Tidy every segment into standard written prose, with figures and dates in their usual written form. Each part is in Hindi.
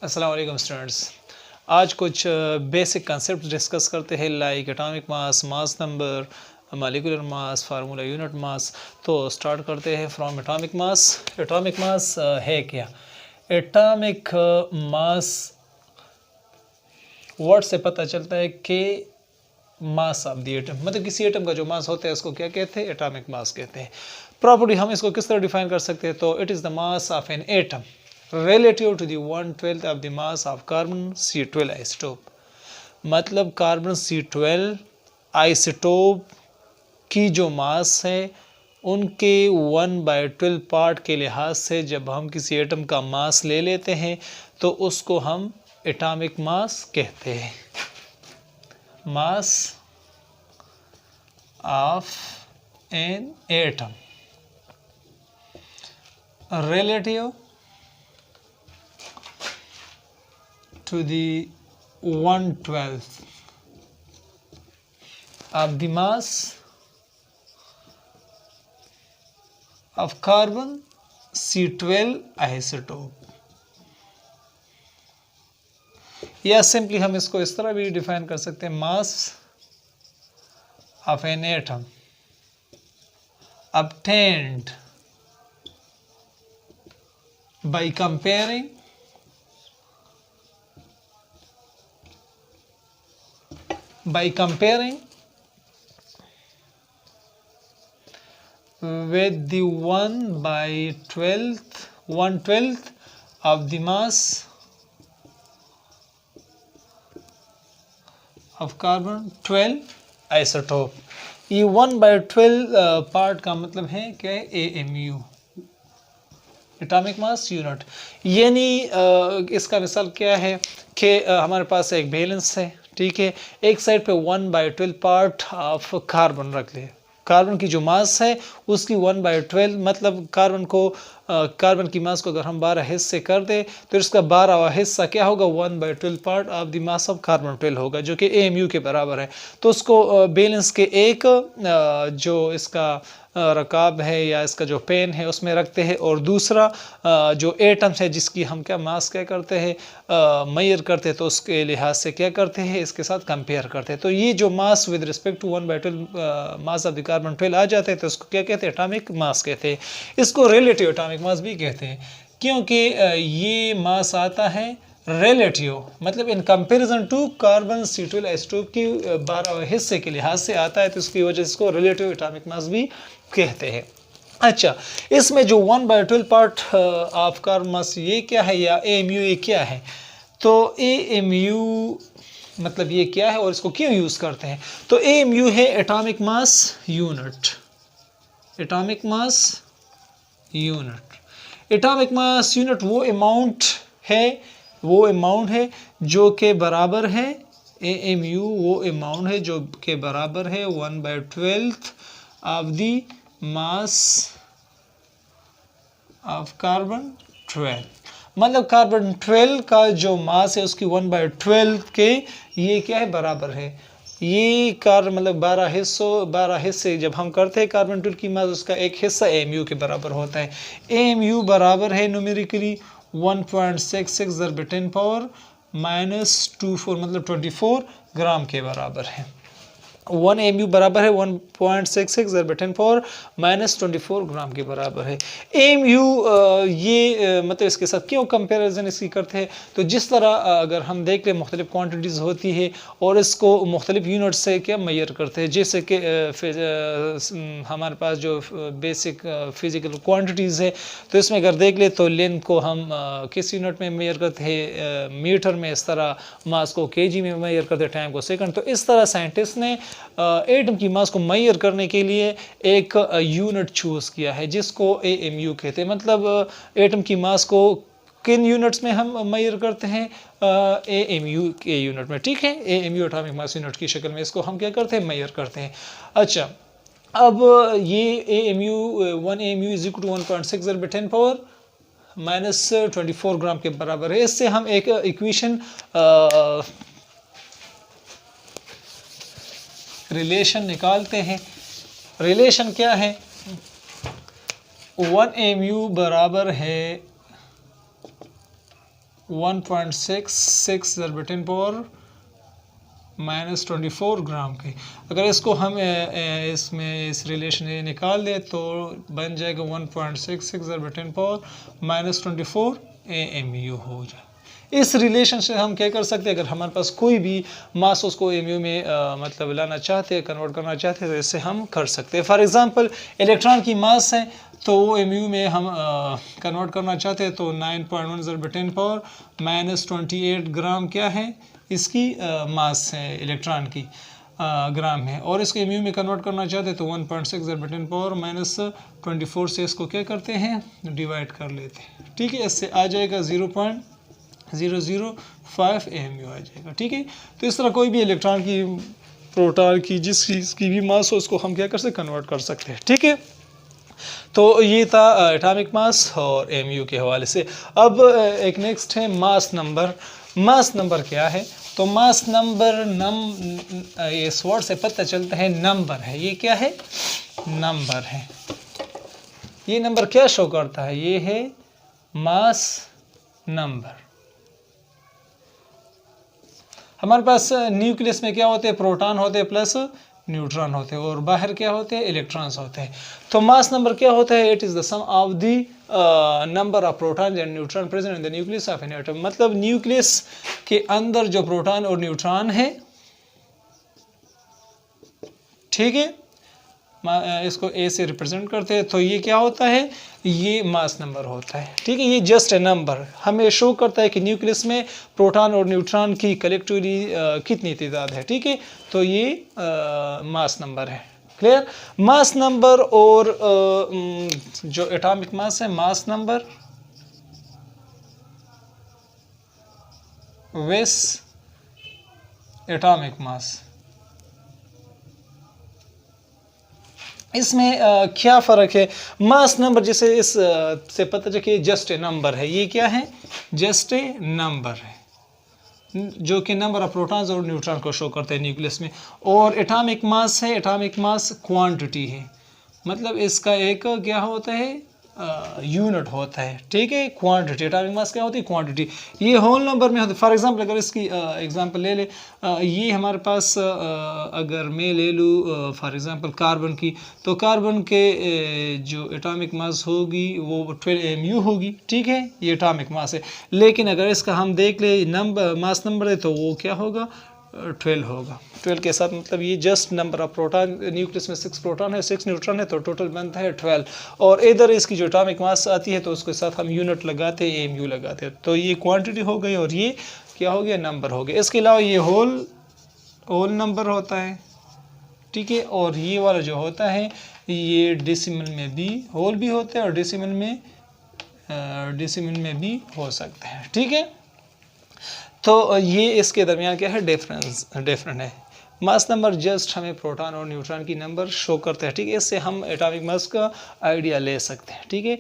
अस्सलाम वालेकुम स्टूडेंट्स। आज कुछ बेसिक कंसेप्ट डिस्कस करते हैं like atomic mass, mass number, molecular mass, formula unit मास। तो स्टार्ट करते हैं from atomic mass. Atomic mass है क्या? एटॉमिक मास वर्ड से पता चलता है कि मास ऑफ द एटम, मतलब किसी एटम का जो मास होता है उसको क्या कहते हैं? एटॉमिक मास कहते हैं। प्रॉपर्टी हम इसको किस तरह डिफाइन कर सकते हैं? तो it is the mass of an atom relative to the 1/12 of the mass of carbon C12 isotope। मतलब कार्बन C12 आइसोटोप की जो मास है उनके 1/12 पार्ट के लिहाज से जब हम किसी एटम का मास ले लेते हैं तो उसको हम एटॉमिक मास कहते हैं। Mass of an atom relative to the 1/12 of the mass of carbon C12 isotope। या सिंपली हम इसको इस तरह भी डिफाइन कर सकते हैं, mass of an atom obtained by comparing with the 1/12 of the mass of carbon 12 isotope। ये 1/12 पार्ट का मतलब है क्या है? AMU, atomic mass unit. यानी इसका मिसाल क्या है कि हमारे पास एक बैलेंस है, ठीक है। एक साइड पे 1/12 पार्ट ऑफ कार्बन रख ले। कार्बन की जो मास है उसकी 1/12, मतलब कार्बन की मास को अगर हम 12 हिस्से कर दे तो इसका 12वां हिस्सा क्या होगा? 1/12 part of the mass of carbon 12 होगा, जो कि AMU के बराबर है। तो उसको बैलेंस के एक जो इसका रकाब है या इसका जो पेन है उसमें रखते हैं, और दूसरा जो एटम्स है जिसकी हम क्या मास क्या करते हैं? मेजर करते हैं, तो उसके लिहाज से क्या करते हैं? इसके साथ कंपेयर करते हैं। तो ये जो mass with respect to 1/12 mass of the carbon 12 आ जाते हैं तो उसको क्या कहते हैं? एटॉमिक मास कहते हैं। इसको रिलेटिव एटॉमिक मास भी कहते हैं, क्योंकि ये मास आता है रिलेटिव, मतलब in comparison to carbon C12 isotope की 12वें हिस्से के लिहाज से आता है, तो उसकी वजह से इसको रिलेटिव एटॉमिक मास भी कहते हैं। अच्छा, इसमें जो 1/12 पार्ट ऑफ कार्बन मास ये क्या है, या AMU ये क्या है? तो AMU मतलब ये क्या है और इसको क्यों यूज करते हैं? तो AMU है atomic mass unit. Atomic mass unit, atomic mass unit वो अमाउंट है जो के बराबर है, AMU वो अमाउंट है जो के बराबर है 1/12 of the mass of carbon 12। मतलब कार्बन 12 का जो मास है उसकी 1/12 के ये क्या है? बराबर है। ये कार्बन मतलब 12 हिस्से जब हम करते हैं कार्बन 12 की मास, उसका एक हिस्सा AMU के बराबर होता है। AMU बराबर है न्यूमेरिकली 1.66 × 10⁻⁻24, मतलब 24 ग्राम के बराबर है। 1 AMU बराबर है 1.66 × 10⁻⁻24 ग्राम के बराबर है। AMU ये मतलब इसके साथ क्यों कंपैरिजन इसकी करते हैं? तो जिस तरह अगर हम देख लें मुख्तलिफ क्वांटिटीज़ होती है और इसको मुख्तलिफ यूनिट से क्या मेजर करते हैं, जैसे कि हमारे पास जो बेसिक फिजिकल क्वांटिटीज़ है, तो इसमें अगर देख ले तो लेंथ को हम किस यूनिट में मेजर करते हैं? मीटर में। इस तरह मास को kg में मेजर करते हैं, टाइम को सेकंड। तो इस तरह साइंटिस्ट ने एटम की मास को मेजर करने के लिए एक यूनिट चूज किया है जिसको AMU कहते हैं। मतलब एटम की मास को किन यूनिट्स में हम मेजर करते हैं? AMU के यूनिट में, ठीक है। AMU एटॉमिक मास यूनिट की शक्ल में इसको हम क्या करते हैं? मेजर करते हैं। अच्छा, अब ये AMU 1 AMU is equal to 1.6 × 10⁻⁻24 gram के बराबर है। इससे हम एक इक्वेशन रिलेशन निकालते हैं। रिलेशन क्या है? 1 mu बराबर है 1.66 ज़रब 10 पावर -24 ग्राम की। अगर इसको हम इसमें इस रिलेशन ये निकाल दे तो बन जाएगा 1.66 ज़रब 10 पावर -24 AMU हो जाए। इस रिलेशन से हम क्या कर सकते हैं, अगर हमारे पास कोई भी मास उसको एमयू में मतलब लाना चाहते हैं, कन्वर्ट करना चाहते हैं, तो इससे हम कर सकते हैं। फॉर एग्जांपल इलेक्ट्रॉन की मास है तो वो एमयू में हम कन्वर्ट करना चाहते हैं तो 9.1 ज़रब 10 पावर -28 ग्राम क्या है इसकी मास है इलेक्ट्रॉन की ग्राम है, और इसको एमयू में कन्वर्ट करना चाहते हैं तो 1.6 ज़रब 10 पावर -24 से इसको क्या करते हैं डिवाइड कर लेते हैं। ठीक है, इससे आ जाएगा 0.005 AMU आ जाएगा। ठीक है, तो इस तरह कोई भी इलेक्ट्रॉन की प्रोटॉन की जिस चीज़ की भी मास हो उसको हम क्या कर सकते कन्वर्ट कर सकते हैं। ठीक है, तो ये था एटॉमिक मास और एमयू के हवाले से। अब एक नेक्स्ट है मास नंबर। मास नंबर क्या है, तो मास नंबर इस वर्ड से पता चलता है नंबर है। ये क्या है, नंबर है। ये नंबर क्या शो करता है, ये है मास नंबर। हमारे पास न्यूक्लियस में क्या होते हैं, प्रोटॉन होते हैं प्लस न्यूट्रॉन होते हैं, और बाहर क्या होते हैं, इलेक्ट्रॉन्स होते हैं। तो मास नंबर क्या होता है, it is the sum of the number of proton and neutron present in the nucleus of an atom. मतलब न्यूक्लियस के अंदर जो प्रोटॉन और न्यूट्रॉन है, ठीक है, इसको ए से रिप्रेजेंट करते हैं, तो ये क्या होता है, ये मास नंबर होता है। ठीक है, ये जस्ट ए नंबर हमें शो करता है कि न्यूक्लियस में प्रोटॉन और न्यूट्रॉन की कलेक्टिवली कितनी तादाद है। ठीक है, तो ये मास नंबर है। क्लियर, मास नंबर और जो एटॉमिक मास है, मास नंबर वेस एटॉमिक मास, इसमें क्या फ़र्क है। मास नंबर जैसे इस से पता चले कि जस्ट ए नंबर है, ये क्या है, जस्ट ए नंबर है जो कि नंबर ऑफ प्रोटॉन्स और न्यूट्रॉन को शो करते हैं न्यूक्लियस में। और एटॉमिक मास है, एटॉमिक मास क्वांटिटी है, मतलब इसका एक क्या होता है, यूनिट होता है। ठीक है, क्वांटिटी, एटॉमिक मास क्या होती है, क्वांटिटी। ये होल नंबर में होती है। फॉर एग्जांपल अगर इसकी एग्जांपल ले ले, ये हमारे पास अगर मैं ले लूँ फॉर एग्जांपल कार्बन की, तो कार्बन के जो एटॉमिक मास होगी वो 12 AMU होगी। ठीक है, ये एटॉमिक मास है। लेकिन अगर इसका हम देख ले नंबर मास नंबर है तो वो क्या होगा, 12 होगा। 12 के साथ मतलब ये just number of proton, nucleus में 6 प्रोटॉन है 6 न्यूट्रॉन है, तो टोटल बनता है 12। और इधर इसकी जो एटॉमिक मास आती है तो उसके साथ हम यूनिट लगाते हैं, AMU लगाते हैं, तो ये क्वांटिटी हो गई और ये क्या हो गया, नंबर हो गया। इसके अलावा ये होल नंबर होता है। ठीक है, और ये वाला जो होता है ये डेसिमल में भी होल भी होता है और डेसिमल में भी हो सकता है। ठीक है, तो ये इसके दरमियान क्या है, डिफरेंट है। मास नंबर जस्ट हमें प्रोटॉन और न्यूट्रॉन की नंबर शो करता है। ठीक है, इससे हम एटॉमिक मास का आइडिया ले सकते हैं। ठीक है,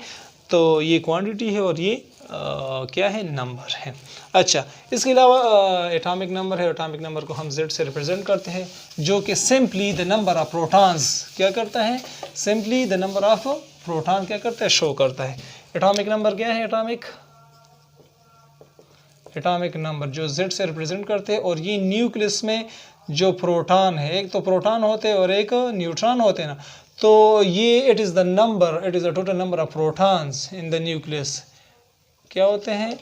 तो ये क्वांटिटी है और ये क्या है, नंबर है। अच्छा, इसके अलावा एटॉमिक नंबर है, एटॉमिक नंबर को हम Z से रिप्रेजेंट करते हैं, जो कि simply the number of protons क्या करता है, simply the number of proton क्या करता है, शो करता है। एटॉमिक नंबर क्या है, एटॉमिक नंबर जो Z से रिप्रेजेंट करते हैं। और ये न्यूक्लियस में जो प्रोटॉन है, एक तो प्रोटॉन होते हैं और एक न्यूट्रॉन होते हैं ना, तो ये it is the total number of protons in the nucleus. क्या होते हैं,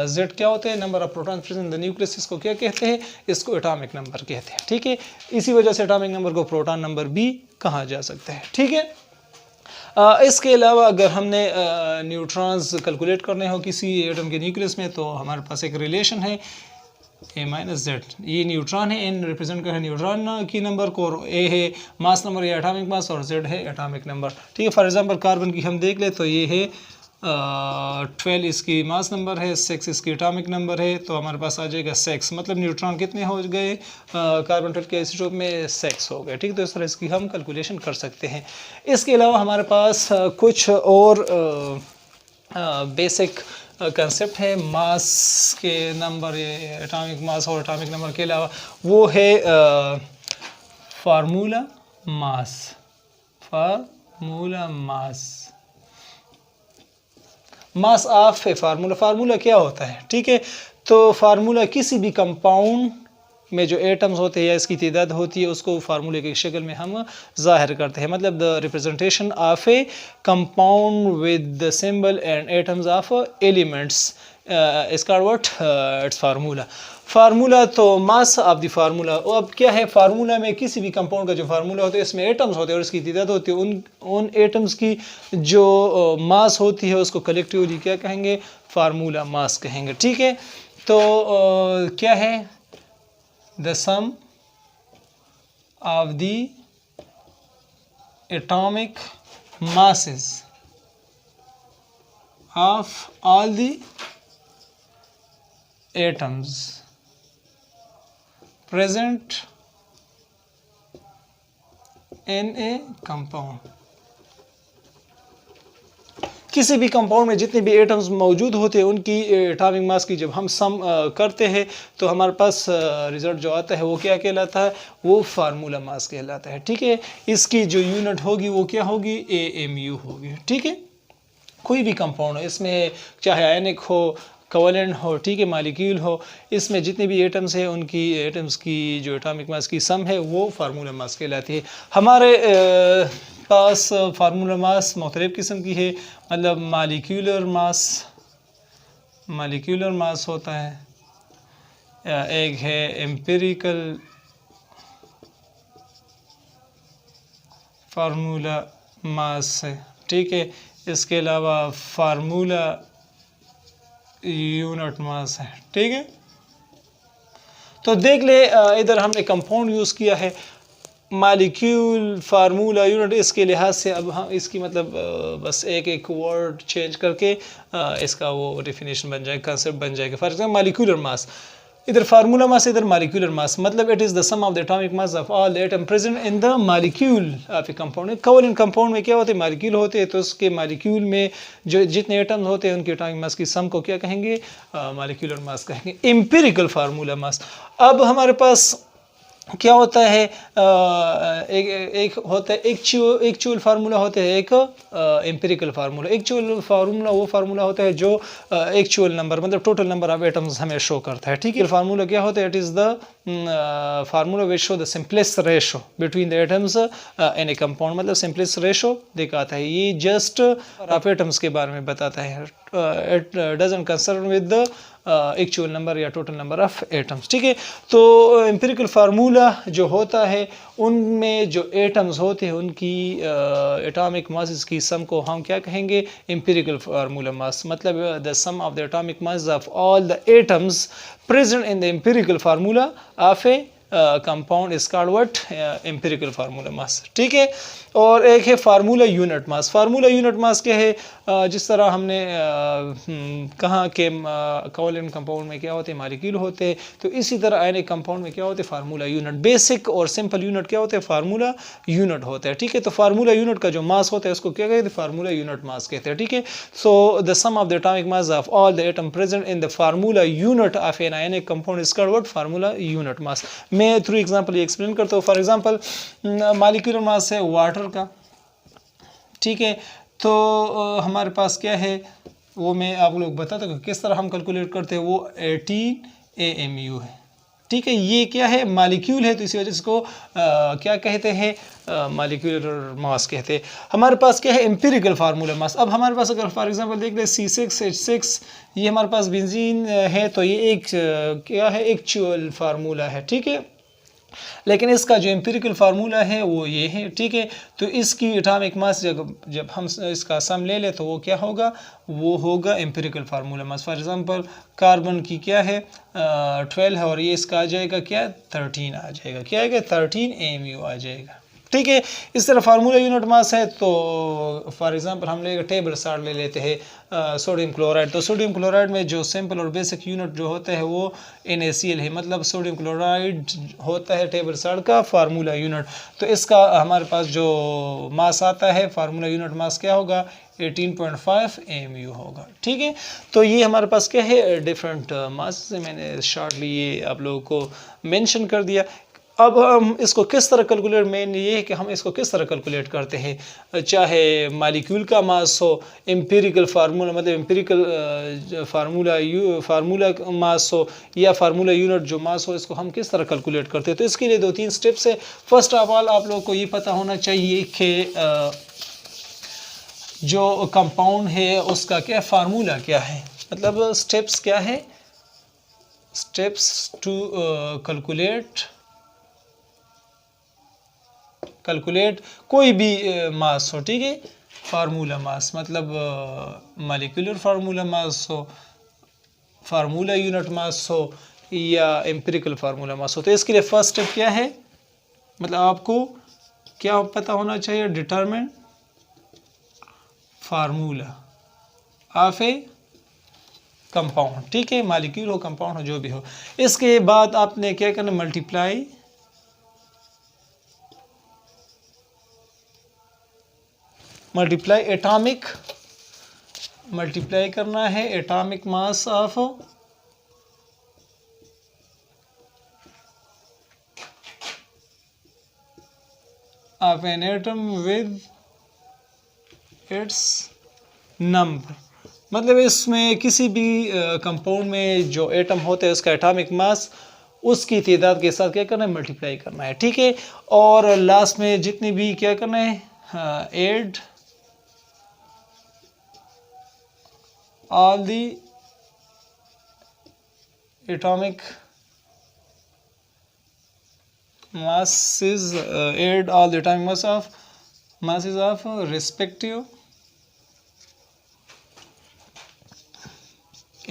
Z क्या होते हैं, number of protons present in the nucleus. इसको क्या कहते हैं, इसको एटॉमिक नंबर कहते हैं। ठीक है, इसी वजह से एटॉमिक नंबर को प्रोटॉन नंबर भी कहा जा सकता है। ठीक है, इसके अलावा अगर हमने न्यूट्रॉन्स कैलकुलेट करने हो किसी एटम के न्यूक्लियस में, तो हमारे पास एक रिलेशन है A-Z। ये न्यूट्रॉन है, N रिप्रेजेंट कर है न्यूट्रॉन की नंबर को, और A है मास नंबर या एटॉमिक मास, और Z है एटॉमिक नंबर। ठीक है, फॉर एग्जांपल कार्बन की हम देख ले तो ये है 12 इसकी मास नंबर है, 6 इसकी एटॉमिक नंबर है, तो हमारे पास आ जाएगा 6। मतलब न्यूट्रॉन कितने हो गए कार्बन 12 के आइसोटोप में, 6 हो गए। ठीक, तो इस तरह इसकी हम कैलकुलेशन कर सकते हैं। इसके अलावा हमारे पास कुछ और बेसिक कंसेप्ट है मास के नंबर, एटॉमिक मास और एटॉमिक नंबर के अलावा, वो है formula mass. Mass of A formula, formula क्या होता है, ठीक है। तो फार्मूला किसी भी कंपाउंड में जो एटम्स होते हैं या इसकी तादाद होती है उसको फार्मूले की शक्ल में हम ज़ाहिर करते हैं। मतलब the representation of a compound with the symbol and atoms of elements इसका व्हाट इट्स फार्मूला। फार्मूला तो मास ऑफ द फार्मूला। अब क्या है, फार्मूला में किसी भी कंपाउंड का जो फार्मूला होता है इसमें एटम्स होते हैं और इसकी तादाद होती है, उन एटम्स की जो मास होती है उसको कलेक्टिवली क्या कहेंगे, फार्मूला मास कहेंगे, ठीक है। तो क्या है, the sum of the atomic masses of all the atoms present in a compound। किसी भी कंपाउंड में जितने भी एटम्स मौजूद होते हैं उनकी एटॉमिक मास की जब हम सम करते हैं तो हमारे पास रिजल्ट जो आता है वो क्या कहलाता है, वो फार्मूला मास कहलाता है, ठीक है। इसकी जो यूनिट होगी वो क्या होगी, AMU होगी, ठीक है। कोई भी कंपाउंड हो, इसमें चाहे आयनिक हो, कोवेलेंट हो, ठीक है, मालिक्यूल हो, इसमें जितने भी एटम्स हैं उनकी एटम्स की जो एटॉमिक मास की सम है वो फार्मूला मास कहलाती है। हमारे पास फार्मूला मास मुख्तलिफ किस्म की है। मतलब मालिक्यूलर मास होता है, एक है एम्पिरिकल फार्मूला मास है, ठीक है। इसके अलावा फार्मूला यूनिट मास है, ठीक है। तो देख ले इधर हमने कंपाउंड यूज़ किया है, मालिक्यूल, फार्मूला, यूनिट, इसके लिहाज से अब हम इसकी मतलब बस एक एक वर्ड चेंज करके इसका वो डेफिनेशन बन जाएगा, कंसेप्ट बन जाएगा। फॉर एग्जाम्पल मालिक्यूलर मास, इधर फार्मूला मास, इधर मालिक्यूलर मास, मतलब it is the sum of the atomic mass of all the atom present in the molecule of a compound. Covalent compound में क्या होते हैं, मालिक्यूल होते हैं, तो उसके मालिक्यूल में जो जितने एटम्स होते हैं उनके एटॉमिक मास की सम को क्या कहेंगे, मालिक्यूलर मास कहेंगे। एम्पिरिकल फार्मूला मास, अब हमारे पास क्या होता है, एक होता है एक्चुअल फार्मूला होता है, एक एम्पिरिकल फार्मूला। एक्चुअल फार्मूला वो फार्मूला होता है जो एक्चुअल नंबर मतलब टोटल नंबर ऑफ एटम्स हमें शो करता है, ठीक है। फार्मूला क्या होता है, it is the formula which show the simplest ratio between the atoms in A compound. मतलब सिंपलेस्ट रेशो दिखाता है, ये जस्ट ऑफ एटम्स के बारे में बताता है, it doesn't concern with the actual number या टोटल नंबर ऑफ एटम्स, ठीक है। तो एम्पिरिकल फार्मूला जो होता है उनमें जो एटम्स होते हैं उनकी एटॉमिक मासेस की सम को हम क्या कहेंगे, एम्पिरिकल फार्मूला मास। मतलब the sum of the atomic mass of all the atoms present in the empirical formula of a compound is called what, empirical formula mass, ठीक है। और एक है formula unit mass. Formula unit mass क्या है, जिस तरह हमने कहा कि कोवेलेंट कंपाउंड में क्या होते हैं, मालिक्यूल होते हैं, तो इसी तरह आयनिक कंपाउंड में क्या होते हैं, फार्मूला यूनिट। बेसिक और सिंपल यूनिट क्या होते हैं, फार्मूला यूनिट होता है, ठीक है। तो फार्मूला यूनिट का जो मास होता है उसको क्या कहते हैं, फार्मूला यूनिट मास कहते हैं, ठीक है। So the sum of the atomic mass of all the atom present in the formula unit of an ionic compound is called what, formula unit mass. मैं थ्रू एग्जांपल ये एक्सप्लेन करता हूँ। फॉर एग्जांपल मालिक्यूलर मास है वाटर का, ठीक है। तो हमारे पास क्या है वो मैं आप लोग बताता हूँ किस तरह हम कैलकुलेट करते हैं। वो 18 AMU है, ठीक है। ये क्या है, मालिक्यूल है, तो इसी वजह से इसको क्या कहते हैं, मालिक्यूलर मास कहते हैं। हमारे पास क्या है, एम्पिरिकल फार्मूला मास। अब हमारे पास अगर फॉर एग्जांपल देख ले C6H6, ये हमारे पास बेंजीन है, तो ये एक क्या है, एक्चुअल फार्मूला है, ठीक है। लेकिन इसका जो एम्पिरिकल फार्मूला है वो ये है, ठीक है। तो इसकी एटॉमिक मास जब हम इसका सम ले ले तो वो क्या होगा, वो होगा empirical formula mass. For example carbon की क्या है 12 है और ये इसका आ जाएगा क्या 13 आ जाएगा, क्या आएगा 13 AMU आ जाएगा, ठीक है। इस तरह फार्मूला यूनिट मास है। तो फॉर एग्जांपल हम लेगा टेबल साल्ट ले लेते हैं सोडियम क्लोराइड। तो सोडियम क्लोराइड में जो सिंपल और बेसिक यूनिट जो होता है वो NaCl है। मतलब सोडियम क्लोराइड होता है टेबल साल्ट का फार्मूला यूनिट। तो इसका हमारे पास जो मास आता है फार्मूला यूनिट मास क्या होगा, 18.5 AMU होगा, ठीक है। तो ये हमारे पास क्या है डिफरेंट मास से मैंने शॉर्टली ये आप लोगों को मेंशन कर दिया। अब हम इसको किस तरह कैलकुलेट, मेन ये है कि हम इसको किस तरह कैलकुलेट करते हैं, चाहे मालिक्यूल का मास हो, एम्पिरिकल फार्मूला मतलब एम्पिरिकल फार्मूला मास हो, या फार्मूला यूनिट जो मास हो, इसको हम किस तरह कैलकुलेट करते हैं। तो इसके लिए 2-3 स्टेप्स है। फर्स्ट ऑफ ऑल आप लोगों को ये पता होना चाहिए कि जो कंपाउंड है उसका क्या फार्मूला क्या है, मतलब स्टेप्स क्या है, स्टेप्स टू कैलकुलेट कोई भी मास हो, ठीक है। फार्मूला मास मतलब मॉलिक्यूलर फार्मूला मास हो, फार्मूला यूनिट मास हो, या एम्पिरिकल फार्मूला मास हो। तो इसके लिए फर्स्ट स्टेप क्या है, मतलब आपको क्या पता होना चाहिए, determine formula of a compound, ठीक है, मॉलिक्यूल हो, कंपाउंड हो, जो भी हो। इसके बाद आपने क्या करना, मल्टीप्लाई करना है atomic mass of an atom with its number, मतलब इसमें किसी भी कंपाउंड में जो एटम होते हैं उसका एटॉमिक मास उसकी तादाद के साथ क्या करना है, मल्टीप्लाई करना है, ठीक है। और लास्ट में जितनी भी क्या करना है, add all the atomic masses, add all the atomic masses of respective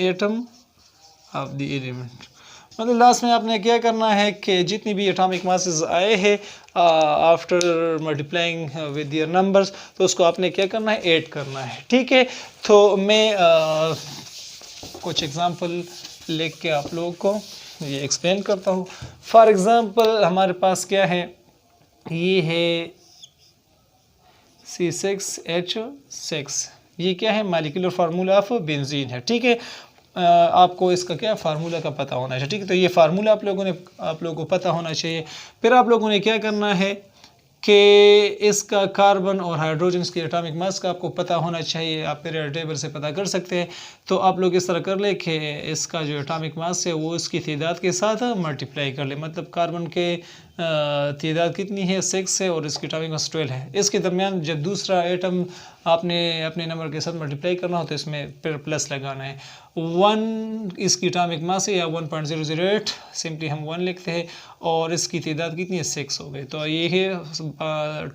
atom of the element। मतलब लास्ट में आपने क्या करना है कि जितनी भी एटॉमिक मासेस आए हैं after multiplying with their numbers, तो उसको आपने क्या करना है, ऐड करना है, ठीक है। तो मैं कुछ एग्जांपल लेके के आप लोगों को ये एक्सप्लेन करता हूँ। फॉर एग्जांपल हमारे पास क्या है, ये है C6H6, ये क्या है, मॉलिक्यूलर फार्मूला ऑफ बेंजीन है, ठीक है। आपको इसका क्या फार्मूला का पता होना चाहिए, ठीक है। तो ये फार्मूला आप लोगों को पता होना चाहिए। फिर आप लोगों ने क्या करना है कि इसका कार्बन और हाइड्रोजन की एटॉमिक मास का आपको पता होना चाहिए, आप पीरियोडिक टेबल से पता कर सकते हैं। तो आप लोग इस तरह कर ले कि इसका जो एटॉमिक मास है वो इसकी तादाद के साथ मल्टीप्लाई कर ले, मतलब कार्बन के तादाद कितनी है, 6 है, और इसकी एटॉमिक मास 12 है। इसके दरमियान जब दूसरा एटम आपने अपने नंबर के साथ मल्टीप्लाई करना हो तो इसमें फिर प्लस लगाना है। 1 इसकी एटॉमिक मास है, या 1.008, सिंपली हम 1 लिखते हैं, और इसकी तादाद कितनी है, 6 हो गई। तो ये है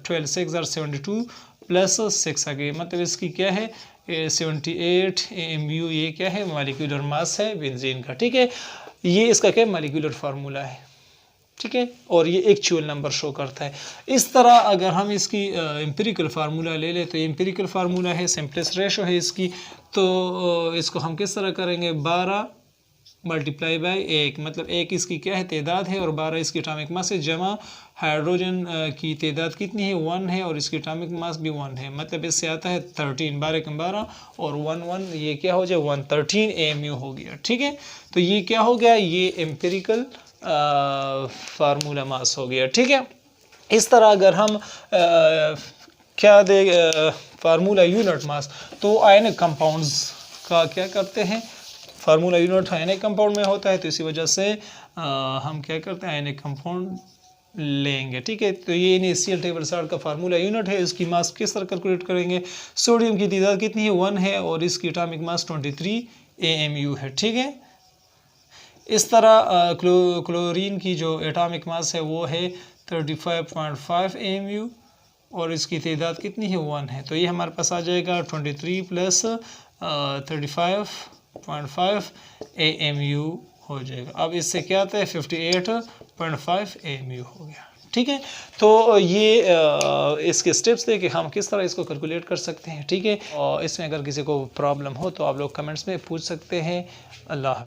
12 6 और 72 प्लस 6 आ गई, मतलब इसकी क्या है, 78 AMU, ये क्या है, मॉलिक्यूलर मास है बेंजीन का, ठीक है। ये इसका क्या मॉलिक्यूलर फार्मूला है, ठीक है, और ये एक्चुअल नंबर शो करता है। इस तरह अगर हम इसकी एम्पिरिकल फार्मूला ले लें, तो एम्पिरिकल फार्मूला है, सिंपलेस्ट रेशो है इसकी, तो इसको हम किस तरह करेंगे, 12 मल्टीप्लाई बाय 1, मतलब 1 इसकी क्या है, तादाद है, और 12 इसकी एटॉमिक मास है, जमा हाइड्रोजन की तादाद कितनी है, 1 है, और इसकी एटॉमिक मास भी 1 है, मतलब इससे आता है 13, 12 के 12 और 1 ये क्या हो जाए, 113 AMU हो गया, ठीक है। तो ये क्या हो गया, ये एम्पिरिकल फार्मूला मास हो गया, ठीक है। इस तरह अगर हम क्या दे फार्मूला यूनिट मास, तो आयनिक कंपाउंड्स का क्या करते हैं, फार्मूला यूनिट आयनिक कंपाउंड में होता है, तो इसी वजह से हम क्या करते हैं, आयनिक कंपाउंड लेंगे, ठीक है। तो ये इनिशियल टेबल साल्ट का फार्मूला यूनिट है, इसकी मास किस तरह कैलकुलेट करेंगे, सोडियम की तादाद कितनी है, 1 है, और इसकी एटॉमिक मास 23 AMU है, ठीक है। इस तरह क्लोरीन की जो एटॉमिक मास है वो है 35.5 AMU, और इसकी तादाद कितनी है, 1 है। तो ये हमारे पास आ जाएगा 23 प्लस 35.5 AMU हो जाएगा। अब इससे क्या आता है, 58.5 AMU हो गया, ठीक है। तो ये इसके स्टेप्स थे कि हम किस तरह इसको कैलकुलेट कर सकते हैं, ठीक है। और इसमें अगर किसी को प्रॉब्लम हो तो आप लोग कमेंट्स में पूछ सकते हैं। अल्लाह।